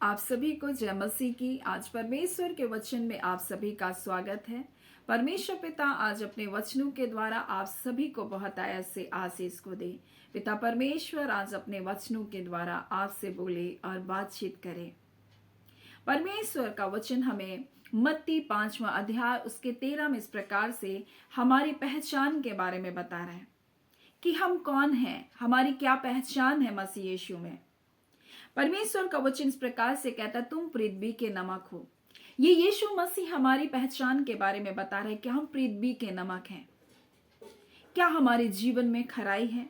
आप सभी को जय मसीह की। आज परमेश्वर के वचन में आप सभी का स्वागत है। परमेश्वर पिता आज अपने वचनों के द्वारा आप सभी को बहुत आयत से आशीष को दे। पिता परमेश्वर आज अपने वचनों के द्वारा आपसे बोले और बातचीत करे। परमेश्वर का वचन हमें मत्ती 5वां अध्याय उसके 13 में इस प्रकार से हमारी पहचान के बारे में बता रहा है कि हम कौन हैं, हमारी क्या पहचान है मसीह यीशु में। परमेश्वर का वचन इस प्रकार से कहता, तुम पृथ्वी के नमक हो। ये यीशु मसीह हमारी पहचान के बारे में बता रहे कि हम पृथ्वी के नमक हैं। क्या हमारे जीवन में खराई है?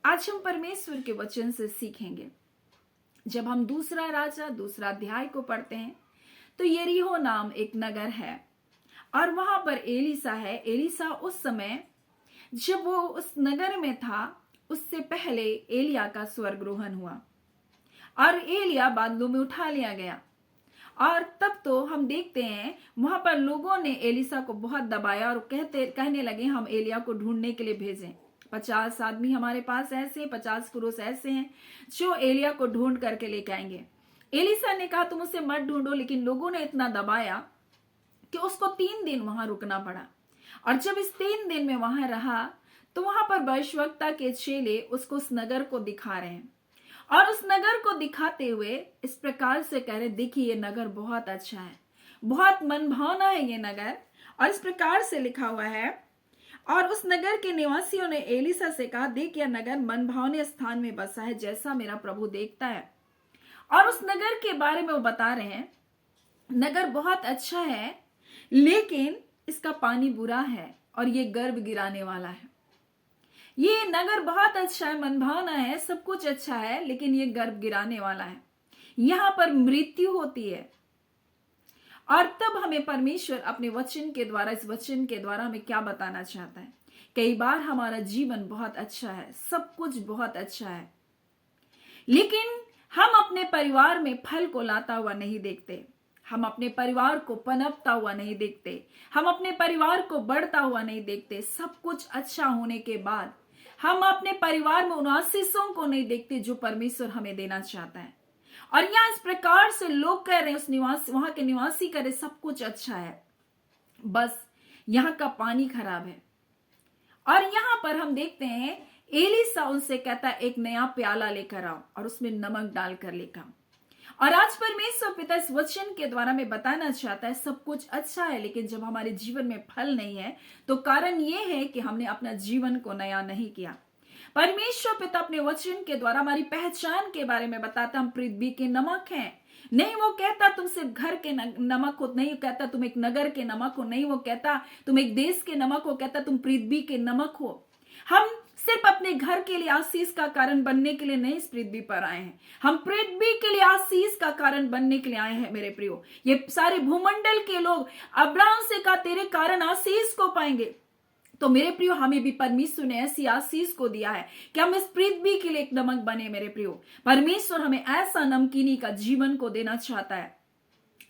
आज हम परमेश्वर के वचन से सीखेंगे। जब हम दूसरा अध्याय को पढ़ते हैं तो यरीहो नाम एक नगर है और वहां पर एलीसा है। एलीसा उस समय जब वो उस नगर में था, उससे पहले एलिया का स्वर्गरोहण हुआ और एलिया बादलों में उठा लिया गया। और तब तो हम देखते हैं वहां पर लोगों ने एलीसा को बहुत दबाया और कहने लगे हम एलिया को ढूंढने के लिए भेजें। 50 आदमी हमारे पास ऐसे, 50 पुरुष ऐसे हैं जो एलिया को ढूंढ करके लेके आएंगे। एलीसा ने कहा तुम उसे मत ढूंढो, लेकिन लोगों ने इतना दबाया कि उसको 3 दिन वहां रुकना पड़ा। और जब इस 3 दिन में वहां रहा तो वहां पर भविष्यवक्ता के चेले उसको उस नगर को दिखा रहे हैं और उस नगर को दिखाते हुए इस प्रकार से कह रहे, देखिए ये नगर बहुत अच्छा है, बहुत मनभावना है ये नगर। और इस प्रकार से लिखा हुआ है, और उस नगर के निवासियों ने एलीसा से कहा, देख यह नगर मनभावने स्थान में बसा है, जैसा मेरा प्रभु देखता है। और उस नगर के बारे में वो बता रहे हैं, नगर बहुत अच्छा है लेकिन इसका पानी बुरा है और ये गर्भ गिराने वाला है। ये नगर बहुत अच्छा है, मनभावना है, सब कुछ अच्छा है, लेकिन ये गर्भ गिराने वाला है, यहां पर मृत्यु होती है। और तब हमें परमेश्वर अपने वचन के द्वारा, इस वचन के द्वारा हमें क्या बताना चाहता है। कई बार हमारा जीवन बहुत अच्छा है, सब कुछ बहुत अच्छा है, लेकिन हम अपने परिवार में फल को लाता हुआ नहीं देखते, हम अपने परिवार को पनपता हुआ नहीं देखते, हम अपने परिवार को बढ़ता हुआ नहीं देखते। सब कुछ अच्छा होने के बाद हम अपने परिवार में उन आशीषों को नहीं देखते जो परमेश्वर हमें देना चाहता है। और यहाँ इस प्रकार से लोग कह रहे हैं, वहां के निवासी कह रहे सब कुछ अच्छा है, बस यहाँ का पानी खराब है। और यहाँ पर हम देखते हैं एलीसा उनसे कहता है एक नया प्याला लेकर आओ और उसमें नमक डालकर लेकर आओ। और आज परमेश्वर पिता इस वचन के द्वारा में बताना चाहता है सब कुछ अच्छा है, लेकिन जब हमारे जीवन में फल नहीं है तो कारण ये है कि हमने अपना जीवन को नया नहीं किया। परमेश्वर पिता अपने वचन के द्वारा हमारी पहचान के बारे में बताता, हम पृथ्वी के नमक हैं। नहीं वो कहता तुम सिर्फ घर के नमक हो, नहीं कहता तुम एक नगर के नमक हो, नहीं वो कहता तुम एक देश के नमक हो, कहता तुम पृथ्वी के नमक हो। हम सिर्फ अपने घर के लिए आशीष का कारण बनने के लिए नहीं इस पृथ्वी पर आए हैं, हम पृथ्वी के लिए आशीष का कारण बनने के लिए आए हैं। मेरे प्रियो, ये सारे भूमंडल के लोग अब्राहम से कहा तेरे कारण आशीष को पाएंगे, तो मेरे प्रियो हमें भी परमेश्वर ने ऐसी आशीष को दिया है कि हम इस पृथ्वी के लिए एक नमक बने। मेरे प्रियो, परमेश्वर हमें ऐसा नमकीनी का जीवन को देना चाहता है,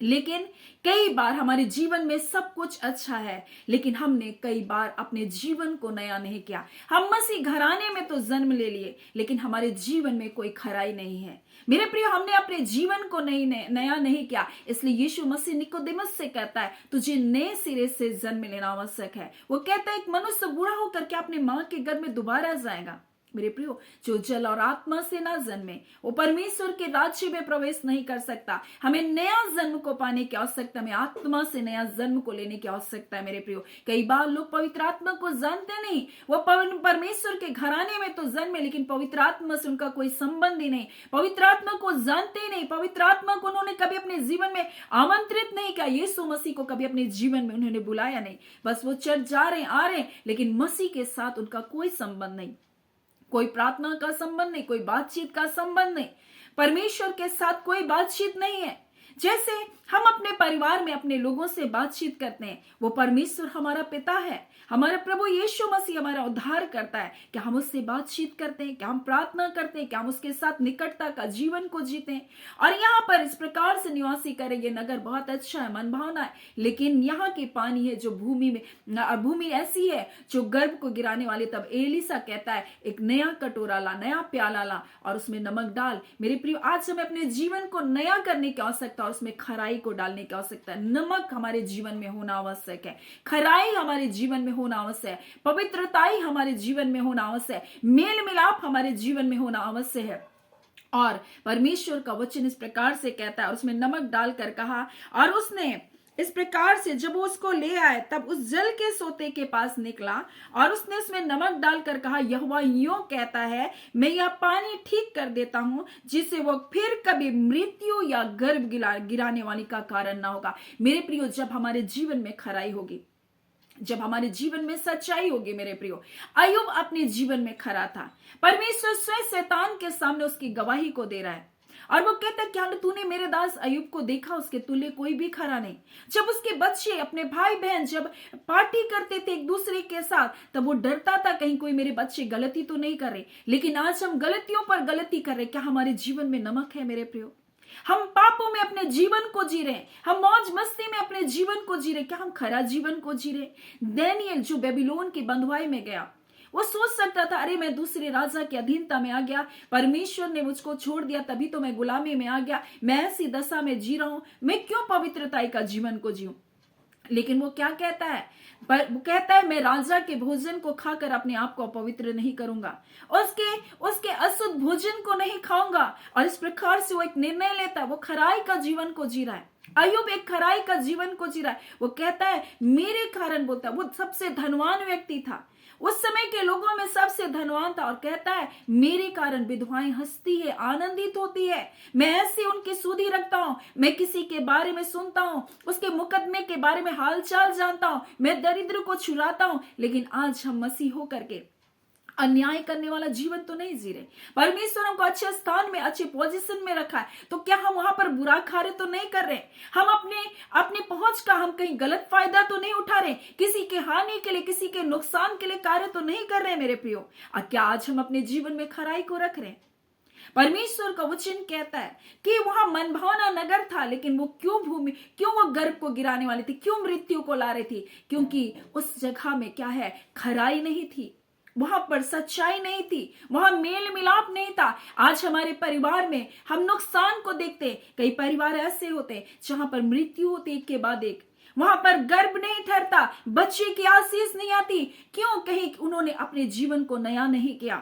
लेकिन कई बार हमारे जीवन में सब कुछ अच्छा है, लेकिन हमने कई बार अपने जीवन को नया नहीं किया। हम मसीह घराने में तो जन्म ले लिए, लेकिन हमारे जीवन में कोई खराई नहीं है। मेरे प्रिय, हमने अपने जीवन को नया नहीं किया, इसलिए यीशु मसीह निकोदेमस से कहता है तुझे नए सिरे से जन्म लेना आवश्यक है। वो कहता है एक मनुष्य बूढ़ा होकर के अपने मां के गर्भ में दोबारा जाएगा। मेरे प्रियो, जो जल और आत्मा से ना जन्मे वो परमेश्वर के राज्य में प्रवेश नहीं कर सकता। हमें नया जन्म को पाने की आवश्यकता, हमें आत्मा से नया जन्म को लेने की आवश्यकता है। मेरे प्रियो, कई बार लोग पवित्र आत्मा को जानते नहीं, वो परमेश्वर के घराने में तो जन्मे, लेकिन पवित्र आत्मा से उनका कोई संबंध ही नहीं, पवित्र आत्मा को जानते ही नहीं, पवित्र आत्मा को उन्होंने कभी अपने जीवन में आमंत्रित नहीं किया, यीशु मसीह को कभी अपने जीवन में उन्होंने बुलाया नहीं। बस वो चर्च जा रहे आ रहे, लेकिन मसीह के साथ उनका कोई संबंध नहीं, कोई प्रार्थना का संबंध नहीं, कोई बातचीत का संबंध नहीं, परमेश्वर के साथ कोई बातचीत नहीं है। जैसे हम अपने परिवार में अपने लोगों से बातचीत करते हैं, वो परमेश्वर हमारा पिता है, हमारा प्रभु यीशु मसीह हमारा उद्धार करता है, क्या हम उससे बातचीत करते हैं, क्या हम प्रार्थना करते हैं, क्या हम उसके साथ निकटता का जीवन को जीते हैं। और यहाँ पर इस प्रकार से निवासी करेंगे, नगर बहुत अच्छा है, मन भावना है, लेकिन यहाँ की पानी है जो भूमि ऐसी है जो गर्भ को गिराने वाली। तब एलीसा कहता है एक नया कटोरा ला, नया प्याला ला और उसमें नमक डाल। मेरे प्रिय, आज हमें अपने जीवन को नया करने की आवश्यकता और उसमें खराई को डालने की आवश्यकता है। नमक हमारे जीवन में होना आवश्यक है, खराई हमारे जीवन में होना आवश्यक है, पवित्रताई हमारे जीवन में होना आवश्यक है, मेल मिलाप हमारे जीवन में होना आवश्यक है। और परमेश्वर का वचन इस प्रकार से कहता है, उसमें नमक डालकर कहा, और उसने इस प्रकार से जब वो उसको ले आए तब उस जल के सोते के पास निकला और उसने उसमें नमक डालकर कहा, यहोवा यूं कहता है, मैं यह पानी ठीक कर देता हूं जिससे वो फिर कभी मृत्यु या गर्भ गिराने वाली का कारण ना होगा। मेरे प्रियो, जब हमारे जीवन में खराई होगी, जब हमारे जीवन में सच्चाई होगी, मेरे प्रियो, अय्यूब अपने जीवन में खरा था। परमेश्वर स्वयं शैतान के सामने उसकी गवाही को दे रहा है और वो कहता है, क्या तूने मेरे दास अय्यूब को देखा, उसके तुल्य कोई भी खरा नहीं। जब उसके बच्चे, अपने भाई बहन जब पार्टी करते थे एक दूसरे के साथ, तब वो डरता था कहीं कोई मेरे बच्चे गलती तो नहीं कर रहे। लेकिन आज हम गलतियों पर गलती कर रहे। क्या हमारे जीवन में नमक है, मेरे प्रियो? हम पापों में अपने जीवन को जी रहे, हम मौज मस्ती में अपने जीवन को जी रहे। क्या हम खरा जीवन को जी रहे? दानियेल जो बेबीलोन की बंधुआई में गया, वो सोच सकता था, अरे मैं दूसरे राजा की अधीनता में आ गया, परमेश्वर ने मुझको छोड़ दिया, तभी तो मैं गुलामी में आ गया, मैं ऐसी दशा में जी रहा हूं, मैं क्यों पवित्रताई का जीवन को जीऊं? लेकिन वो क्या कहता है? वो कहता है, मैं राजा के भोजन को खाकर अपने आप को पवित्र नहीं करूंगा, उसके अशुद्ध भोजन को नहीं खाऊंगा। और इस प्रकार से वो एक निर्णय लेता है, वो खराई का जीवन को जी रहा है। अय्यूब एक खराई का जीवन को जी रहा है। वो कहता है मेरे कारण, बोलता है, वो सबसे धनवान व्यक्ति था, उस समय के लोगों में सबसे धनवान था, और कहता है मेरे कारण विधवाएं हंसती है, आनंदित होती है, मैं ऐसे उनकी सुधि रखता हूं, मैं किसी के बारे में सुनता हूं, उसके मुकदमे के बारे में हालचाल जानता हूं, मैं दरिद्र को छुड़ाता हूं। लेकिन आज हम मसीह होकर के अन्याय करने वाला जीवन तो नहीं जी रहे। परमेश्वर हमको अच्छे स्थान में, अच्छे पोजीशन में रखा है, तो क्या हम वहां पर बुरा कार्य तो नहीं कर रहे? हम अपने पहुंच का हम कहीं गलत फायदा तो नहीं उठा रहे? किसी के हानि के लिए, किसी के नुकसान के लिए कार्य तो नहीं कर रहे, मेरे प्रियो? और क्या आज हम अपने जीवन में खराई को रख रहे? परमेश्वर का वचन कहता है कि वहां मनभावना नगर था, लेकिन वो क्यों वो गर्भ को गिराने वाली थी, क्यों मृत्यु को ला रही थी? क्योंकि उस जगह में क्या है, खराई नहीं थी, वहां पर सच्चाई नहीं थी, वहां मेल मिलाप नहीं था। आज हमारे परिवार में हम नुकसान को देखते हैं। कई परिवार ऐसे होते हैं जहां पर मृत्यु होती एक के बाद एक, वहां पर गर्भ नहीं ठहरता, बच्चे की आशीष नहीं आती। क्यों? कहीं उन्होंने अपने जीवन को नया नहीं किया,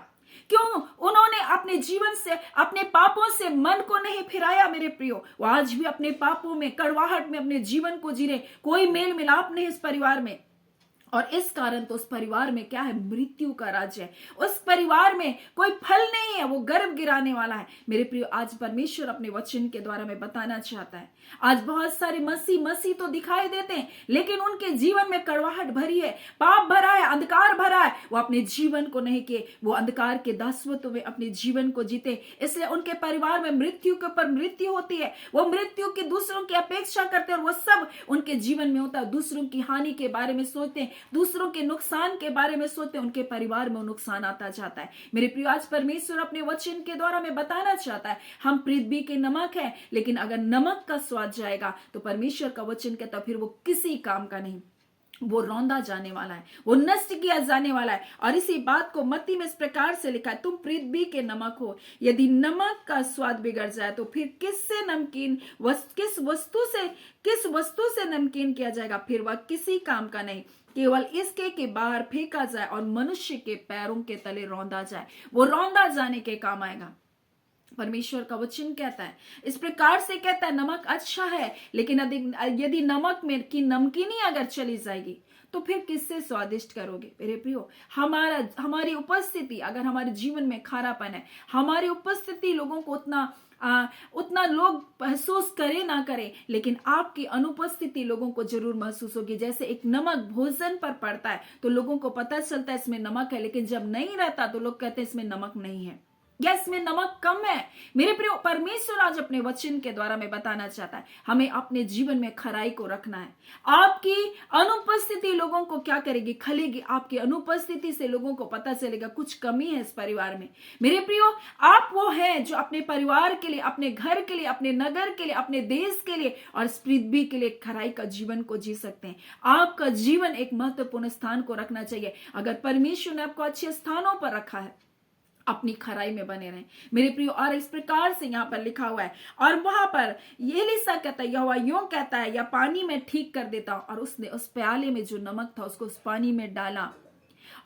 क्यों उन्होंने अपने जीवन से, अपने पापों से मन को नहीं फिराया। मेरे प्रियो, वो आज भी अपने पापों में, कड़वाहट में अपने जीवन को जी रहे, कोई मेल मिलाप नहीं इस परिवार में। और इस कारण तो उस परिवार में क्या है, मृत्यु का राज्य है, उस परिवार में कोई फल नहीं है, वो गर्भ गिराने वाला है। मेरे प्रियो, आज परमेश्वर अपने वचन के द्वारा में बताना चाहता है, आज बहुत सारे मसीह तो दिखाई देते हैं, लेकिन उनके जीवन में कड़वाहट भरी है, पाप भरा है, अंधकार भरा है। वो अपने जीवन को नहीं किए, वो अंधकार के दासत्व में अपने जीवन को जीते, इसलिए उनके परिवार में मृत्यु के ऊपर मृत्यु होती है। वो मृत्यु की दूसरों की अपेक्षा करते हैं, और वो सब उनके जीवन में होता है। दूसरों की हानि के बारे में सोचते हैं, दूसरों के नुकसान के बारे में सोचते हैं, उनके परिवार में नुकसान आता जाता है। मेरे प्रिय, आज परमेश्वर अपने वचन के द्वारा में बताना चाहता है, हम पृथ्वी के नमक है, लेकिन अगर नमक का स्वाद जाएगा तो परमेश्वर का वचन कहता फिर वो किसी काम का नहीं, वो रौंदा जाने वाला है, वो नष्ट किया जाने वाला है। और इसी बात को मत्ती में इस प्रकार से लिखा है, तुम पृथ्वी के नमक हो, यदि नमक का स्वाद बिगड़ जाए तो फिर किस वस्तु से नमकीन किया जाएगा, फिर वह किसी काम का नहीं, केवल इसके कि बाहर फेंका जाए और मनुष्य के पैरों के तले रौंदा जाए। वो रौंदा जाने के काम आएगा। परमेश्वर का वचन कहता है, इस प्रकार से कहता है, नमक अच्छा है, लेकिन यदि नमक में की नमकीनी अगर चली जाएगी तो फिर किससे स्वादिष्ट करोगे? मेरे प्रियो, हमारी उपस्थिति अगर हमारे जीवन में खारापन है, हमारी उपस्थिति लोगों को उतना लोग महसूस करे ना करे, लेकिन आपकी अनुपस्थिति लोगों को जरूर महसूस होगी। जैसे एक नमक भोजन पर पड़ता है तो लोगों को पता चलता है इसमें नमक है, लेकिन जब नहीं रहता तो लोग कहते हैं इसमें नमक नहीं है। या इसमें नमक कम है। मेरे प्रिय, परमेश्वर आज अपने वचन के द्वारा में बताना चाहता है हमें अपने जीवन में खराई को रखना है। आपकी अनुपस्थिति लोगों को क्या करेगी? खलेगी। आपकी अनुपस्थिति से लोगों को पता चलेगा कुछ कमी है इस परिवार में। मेरे प्रियो, आप वो हैं जो अपने परिवार के लिए, अपने घर के लिए, अपने नगर के लिए, अपने देश के लिए और इस पृथ्वी के लिए खराई का जीवन को जी सकते हैं। आपका जीवन एक महत्वपूर्ण स्थान को रखना चाहिए। अगर परमेश्वर ने आपको अच्छे स्थानों पर रखा है, अपनी खराई में बने रहें मेरे प्रियो। और इस प्रकार से यहाँ पर लिखा हुआ है, और वहां पर एलीशा कहता है, यहोवा यूं कहता है, या पानी में ठीक कर देता हूं। और उसने उस प्याले में जो नमक था उसको उस पानी में डाला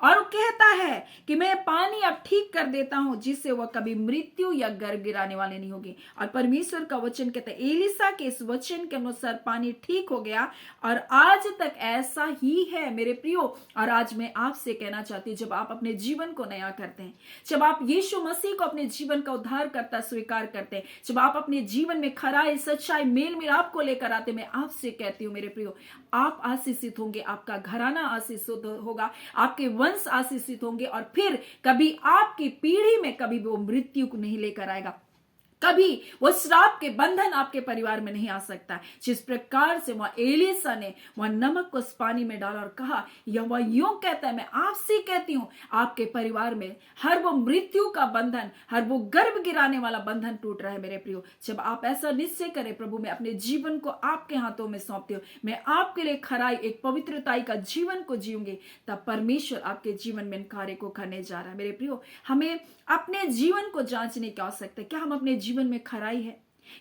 और वो कहता है कि मैं पानी अब ठीक कर देता हूं जिससे वह कभी मृत्यु या गर्भ गिराने वाले नहीं होगी। और परमेश्वर का वचन कहता है, एलीशा के इस वचन के अनुसार पानी ठीक हो गया और आज तक ऐसा ही है मेरे प्रियो। और आज मैं आपसे कहना चाहती हूँ, जब आप अपने जीवन को नया करते हैं, जब आप यीशु मसीह को अपने जीवन का उद्धार करता स्वीकार करते हैं, जब आप अपने जीवन में खराई, सच्चाई, मेल मिलाप को लेकर आते, मैं आपसे कहती हूँ मेरे प्रियो, आप आशीषित होंगे, आपका घराना आशीषित होगा, आपके वंश आशीषित होंगे और फिर कभी आपकी पीढ़ी में कभी वो मृत्यु को नहीं लेकर आएगा। कभी वो श्राप के बंधन आपके परिवार में नहीं आ सकता। जिस प्रकार से वह एलीशा ने वह नमक को उस पानी में डाला और कहा, यहोवा यूं कहता है, मैं आपसे कहती हूं, आपके परिवार में हर वो मृत्यु का बंधन, हर वो गर्भ गिराने वाला बंधन टूट रहा है मेरे प्रियो। जब आप ऐसा निश्चय करें, प्रभु मैं अपने जीवन को आपके हाथों में सौंपती हूँ, मैं आपके लिए खराई, एक पवित्रताई का जीवन को जीऊंगी, तब परमेश्वर आपके जीवन में इन कार्य को करने जा रहा है मेरे प्रियो। हमें अपने जीवन को जांचने की आवश्यकता है। क्या हम अपने जीवन में खराई है?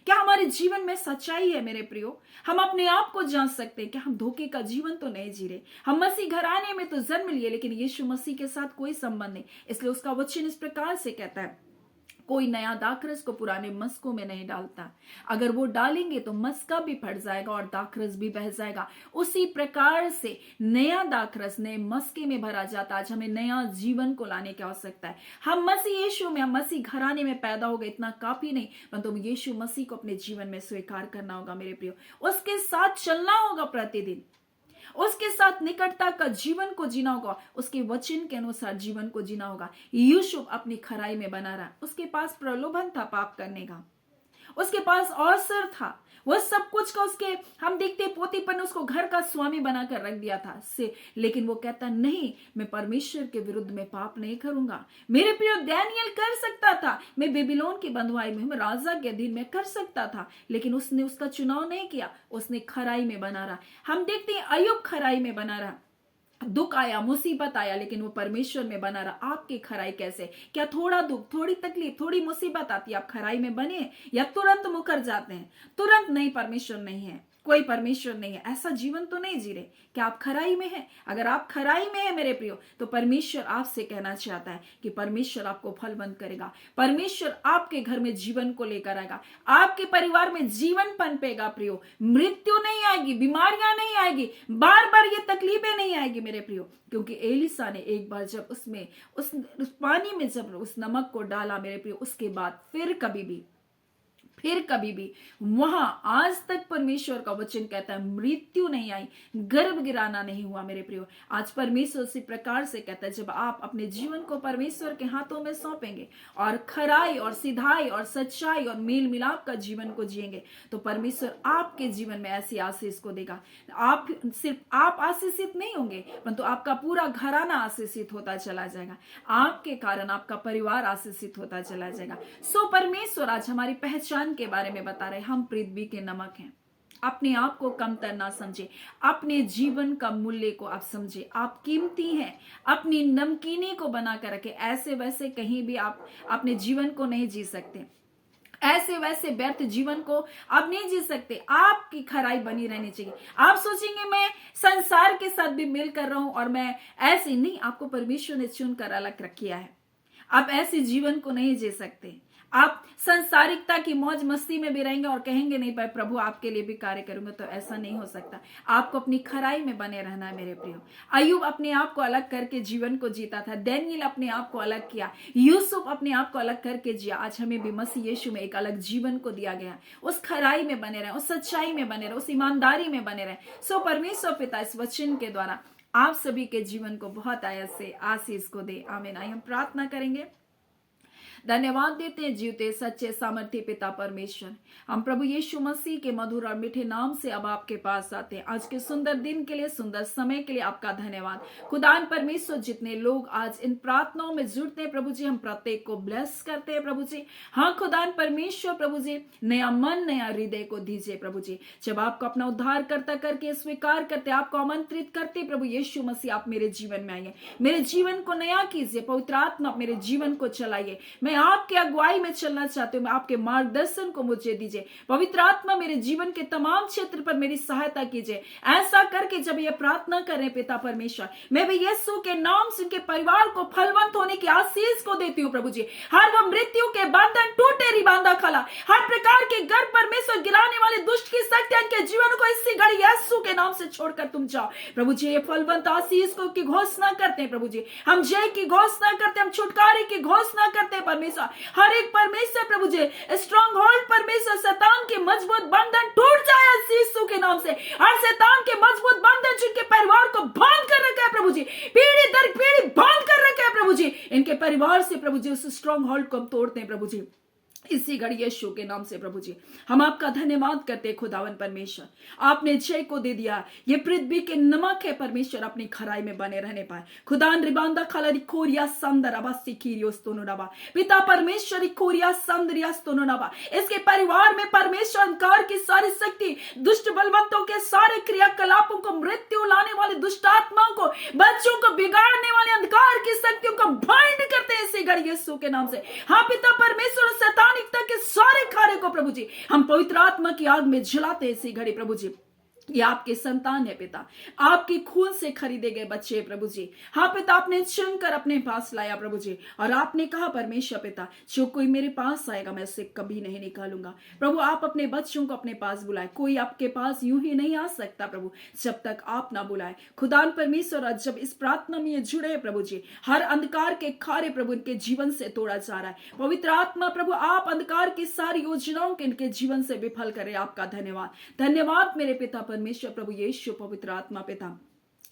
क्या हमारे जीवन में सच्चाई है मेरे प्रियो? हम अपने आप को जांच सकते हैं। क्या हम धोखे का जीवन तो नहीं जी रहे? हम मसीह घराने में तो जन्म लिए, लेकिन यीशु मसीह के साथ कोई संबंध नहीं। इसलिए उसका वचन इस प्रकार से कहता है, कोई नया दाखरस को पुराने मस्कों में नहीं डालता। अगर वो डालेंगे तो मस्का भी फट जाएगा और दाखरस भी बह जाएगा। उसी प्रकार से नया दाखरस नए मस्के में भरा जाता। आज हमें नया जीवन को लाने की आवश्यकता है। हम मसीह यीशु में, हम मसीह घराने में पैदा हो गए, इतना काफी नहीं, परंतु यीशु मसीह को अपने जीवन में स्वीकार करना होगा मेरे प्रियो। उसके साथ चलना होगा प्रतिदिन, उसके साथ निकटता का जीवन को जीना होगा, उसके वचन के अनुसार जीवन को जीना होगा। यूसुफ अपनी खराई में बना रहा। उसके पास प्रलोभन था पाप करने का, उसके पास अवसर था, वह सब कुछ का उसके, हम देखते पोतीपन ने उसको घर का स्वामी बनाकर रख दिया था से, लेकिन वो कहता नहीं, मैं परमेश्वर के विरुद्ध में पाप नहीं करूंगा। मेरे प्रिय, दानियल कर सकता था, मैं बेबीलोन की बंधुआई में, मैं राजा के अधीन में कर सकता था, लेकिन उसने उसका चुनाव नहीं किया। उसने खराई में बना रहा। हम देखते हैं अय्यूब खराई में बना रहा। दुख आया, मुसीबत आया, लेकिन वो परमेश्वर में बना रहा। आपकी खराई कैसे? क्या थोड़ा दुख, थोड़ी तकलीफ, थोड़ी मुसीबत आती है, आप खराई में बने या तुरंत मुकर जाते हैं? तुरंत नहीं, परमेश्वर नहीं है, कोई परमेश्वर नहीं है, ऐसा जीवन तो नहीं जी रहे। क्या आप खराई में हैं? अगर आप खराई में हैं मेरे प्रियो, तो परमेश्वर आपसे कहना चाहता है कि परमेश्वर आपको फलवंत करेगा। परमेश्वर आपके घर में जीवन को लेकर आएगा, आपके परिवार में जीवन पनपेगा प्रियो। मृत्यु नहीं आएगी, बीमारियां नहीं आएगी, बार बार ये तकलीफें नहीं आएगी मेरे प्रियो। क्योंकि एलीशा ने एक बार जब उसमें उस पानी में जब उस नमक को डाला मेरे प्रियो, उसके बाद फिर कभी भी वहां आज तक परमेश्वर का वचन कहता है मृत्यु नहीं आई, गर्भ गिराना नहीं हुआ मेरे प्रियो। आज परमेश्वर इसी प्रकार से कहता है, जब आप अपने जीवन को परमेश्वर के हाथों में सौंपेंगे और खराई और सिधाई और सच्चाई और मेल मिलाप का जीवन को जिएंगे, तो परमेश्वर आपके जीवन में ऐसी आशीष को देगा। सिर्फ आप आशीषित नहीं होंगे, परंतु आपका पूरा घराना आशीषित होता चला जाएगा। आपके कारण आपका परिवार आशीषित होता चला जाएगा। सो परमेश्वर आज हमारी पहचान के बारे में बता रहे, हम पृथ्वी के नमक हैं। अपने आप को कमतर ना समझे, अपने जीवन का मूल्य को आप समझे, आप कीमती हैं। अपनी नमकीनी को बनाकर रखे। ऐसे वैसे कहीं भी आप अपने जीवन को नहीं जी सकते, ऐसे वैसे व्यर्थ जीवन को आप नहीं जी सकते। आपकी खराई बनी रहनी चाहिए। आप सोचेंगे मैं संसार के साथ भी मिलकर रहूं और मैं ऐसे नहीं, आपको परमेश्वर ने चुनकर अलग किया है। आप ऐसे जीवन को नहीं जी सकते। आप संसारिकता की मौज मस्ती में भी रहेंगे और कहेंगे नहीं भाई प्रभु आपके लिए भी कार्य करूंगा, तो ऐसा नहीं हो सकता। आपको अपनी खराई में बने रहना है मेरे प्रियो। अय्यूब अपने आप को अलग करके जीवन को जीता था, दानियल अपने आप को अलग किया, यूसुफ अपने आप को अलग करके जिया। आज हमें भी मसीह यीशु में एक अलग जीवन को दिया गया। उस खराई में बने रहे, उस सच्चाई में बने रहे, उस ईमानदारी में बने रहे। सो परमेश्वर पिता इस वचन के द्वारा आप सभी के जीवन को बहुत आयत से आशीष को दे। आमीन। आइए हम प्रार्थना करेंगे। धन्यवाद देते हैं जीवते सच्चे सामर्थ्य पिता परमेश्वर। हम प्रभु यीशु मसीह के मधुर और मीठे नाम से अब आपके पास आते हैं। आज के सुंदर दिन के लिए, सुंदर समय के लिए आपका धन्यवाद। खुदान परमेश्वर, जितने लोग आज इन प्रार्थनाओं में जुड़ते हैं प्रभु जी, हम प्रत्येक को ब्लेस करते हैं प्रभु जी। हाँ खुदान परमेश्वर प्रभु जी, नया मन नया हृदय को दीजिए प्रभु जी। जब आपको अपना उद्धार करता करके स्वीकार करते, आपको आमंत्रित करते प्रभु यीशु मसीह, आप मेरे जीवन में आइए, मेरे जीवन को नया कीजिए। पवित्र आत्मा मेरे जीवन को चलाइए। मैं आपके अगुवाई में चलना चाहती हूँ, आपके मार्गदर्शन को मुझे दीजिए। पवित्र आत्मा मेरे जीवन के तमाम क्षेत्र पर मेरी सहायता कीजिए। ऐसा करके जब ये प्रार्थना करें पिता परमेश्वर, मैं भी यीशु के नाम से उनके परिवार को फलवंत होने की आशीष को देती हूँ प्रभु जी। हर वो मृत्यु के बंधन टूटे रिबांदा खला, हर प्रकार के घर परमेश्वर गिराने वाले दुष्ट की शक्तियां के जीवन को इसी घड़ी यीशु के नाम से छोड़कर तुम जाओ प्रभु जी। ये फलवंत आशीष को की घोषणा करते हैं प्रभु जी, हम जय की घोषणा करते हैं, हम छुटकारे की घोषणा करते हैं परमेश्वर। हर एक परमेश्वर प्रभु जी स्ट्रॉन्ग होल्ड परमेश्वर, शैतान के मजबूत बंधन टूट जाए यीशु के नाम से। हर शैतान के मजबूत बंधन जिनके परिवार को बांध कर रखा है प्रभु जी, पीढ़ी दर पीढ़ी बांध कर रखा है प्रभु जी, इनके परिवार से प्रभु जी उस स्ट्रॉन्ग होल्ड को हम तोड़ते हैं प्रभु जी इसी घड़ी यीशु के नाम से प्रभु जी। हम आपका धन्यवाद करते हैं खुदावन परमेश्वर, आपने जय को दे दिया। ये पृथ्वी के नमक है परमेश्वर, अपनी खराई में बने रहने पाए। खुदान रिबांदा खलरी खोरिया संदर अबासी कीरियोस तोनुनाबा, पिता परमेश्वर खोरिया संदरियास तोनुनाबा, इसके परिवार में परमेश्वर अंधकार की सारी शक्ति, दुष्ट बलवंतों के सारे क्रियाकलापों को, मृत्यु लाने वाले दुष्ट आत्माओं को, बच्चों को बिगाड़ने वाले अंधकार की शक्तियों को बाइंड करते हैं इसी घड़ी यीशु के नाम से। हाँ पिता परमेश्वर, शैतान के सारे कार्य को प्रभु जी हम पवित्र आत्मा की आग में जलाते हैं इसी घड़ी प्रभु जी। ये आपके संतान है पिता, आपकी खून से खरीदे गए बच्चे प्रभु जी। हाँ पिता, आपने चुनकर अपने पास लाया प्रभु जी, और आपने कहा परमेश्वर पिता, जो कोई मेरे पास आएगा मैं उसे कभी नहीं निकालूंगा। प्रभु आप अपने बच्चों को अपने पास बुलाए, कोई आपके पास यूं ही नहीं आ सकता प्रभु जब तक आप ना बुलाए। खुदान परमेश्वर, जब इस प्रार्थना में ये जुड़े प्रभु जी, हर अंधकार के कार्य प्रभु इनके जीवन से तोड़ा जा रहा है। पवित्र आत्मा प्रभु, आप अंधकार की सारी योजनाओं के इनके जीवन से विफल करें। आपका धन्यवाद, धन्यवाद मेरे पिता परमेश्वर प्रभु यीशु पवित्र आत्मा पिता।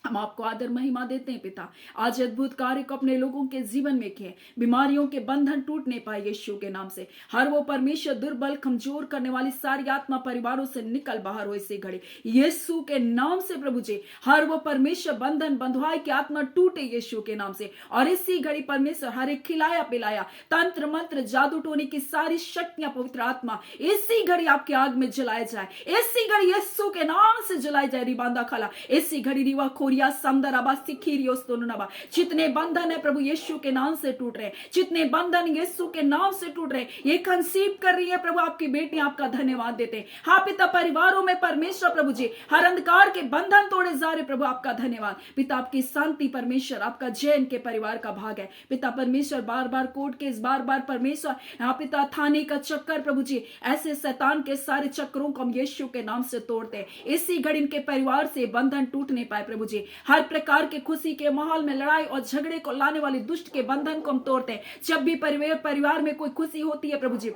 हम आपको आदर महिमा देते हैं पिता, आज अद्भुत कार्य को अपने लोगों के जीवन में किए, बीमारियों के बंधन टूटने पाए यीशु के नाम से। हर वो परमेश्वर दुर्बल कमजोर करने वाली सारी आत्मा परिवारों से निकल बाहर हो इसी घड़ी यीशु के नाम से प्रभु जी। हर वो परमेश्वर बंधन बंधुआई की आत्मा टूटे यीशु के नाम से, और इसी घड़ी परमेश्वर हर एक खिलाया पिलाया तंत्र मंत्र जादू टोने की सारी शक्तियां पवित्र आत्मा इसी घड़ी आपकी आग में जलाए जाए, इसी घड़ी यीशु के नाम से जलाए जाए। रिबांदा खाला इसी घड़ी रिवा जितने बंधन है प्रभु यीशु के नाम से टूट रहे, जितने बंधन यीशु के नाम से टूट रहे, ये कंसीव कर रही है प्रभु आपकी बेटी, आपका धन्यवाद देते हैं। हाँ पिता, परिवारों में परमेश्वर प्रभु जी हर अंधकार के बंधन तोड़े जा रहे प्रभु, आपका धन्यवाद पिता। आपकी शांति परमेश्वर, आपका जय इनके परिवार का भाग है पिता परमेश्वर। बार बार कोर्ट केस, बार बार परमेश्वर हाँ पिता थाने का चक्कर प्रभु जी, ऐसे शैतान के सारे चक्रों को हम यीशु के नाम से तोड़ते हैं। इसी घड़ी इनके परिवार से बंधन टूट नहीं पाए प्रभु जी। हर प्रकार के खुशी के माहौल में लड़ाई और झगड़े को लाने वाले दुष्ट के बंधन को हम तोड़ते हैं। जब भी परिवार में कोई खुशी होती है प्रभु जी,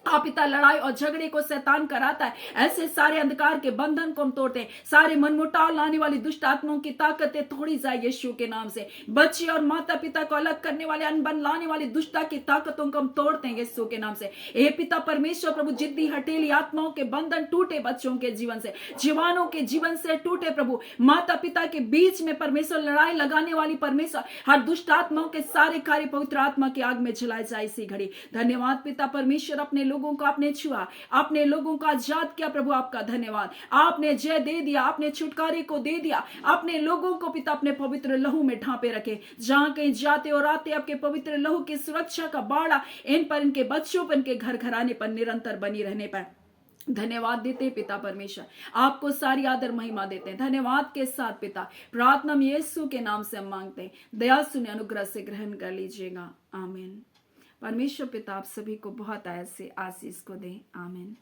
आप पिता लड़ाई और झगड़े को शैतान कराता है, ऐसे सारे अंधकार के बंधन को हम तोड़ते हैं। सारे मनमुटाव लाने वाली दुष्ट आत्माओं की ताकतें तोड़ी जाए यीशु के नाम से। बच्चे और माता पिता को अलग करने वाले, अनबन लाने वाली दुष्टता की ताकतों को हम तोड़ते हैं यीशु के नाम से। हे पिता परमेश्वर प्रभु, जिद्दी हठेली आत्माओं के बंधन टूटे बच्चों के जीवन से, जवानों के जीवन से टूटे प्रभु। माता पिता के बीच में परमेश्वर लड़ाई लगाने वाली परमेश्वर हर दुष्ट आत्माओं के सारे कार्य पवित्र आत्मा की आग में जलाए जाए इसी घड़ी। धन्यवाद पिता परमेश्वर, अपने लोगों को आपने छुआ, आपने लोगों को आजाद किया प्रभु, आपका धन्यवाद। आपने जय दे दिया, आपने छुटकारे को दे दिया, अपने लोगों को पिता अपने पवित्र लहू में ढांपे रखे। जहां कहीं जाते और आते आपके पवित्र लहू की सुरक्षा का बाड़ा इन पर, इनके बच्चों पर, इनके घर घराने पर निरंतर बनी रहने पर धन्यवाद देते हैं पिता परमेश्वर। आपको सारी आदर महिमा देते हैं धन्यवाद के साथ पिता। प्रार्थना में यीशु के नाम से हम मांगते हैं, दया सुने अनुग्रह से ग्रहण कर लीजिएगा, आमीन। परमेश्वर पिता आप सभी को बहुत आयत से आशीष को दें, आमीन।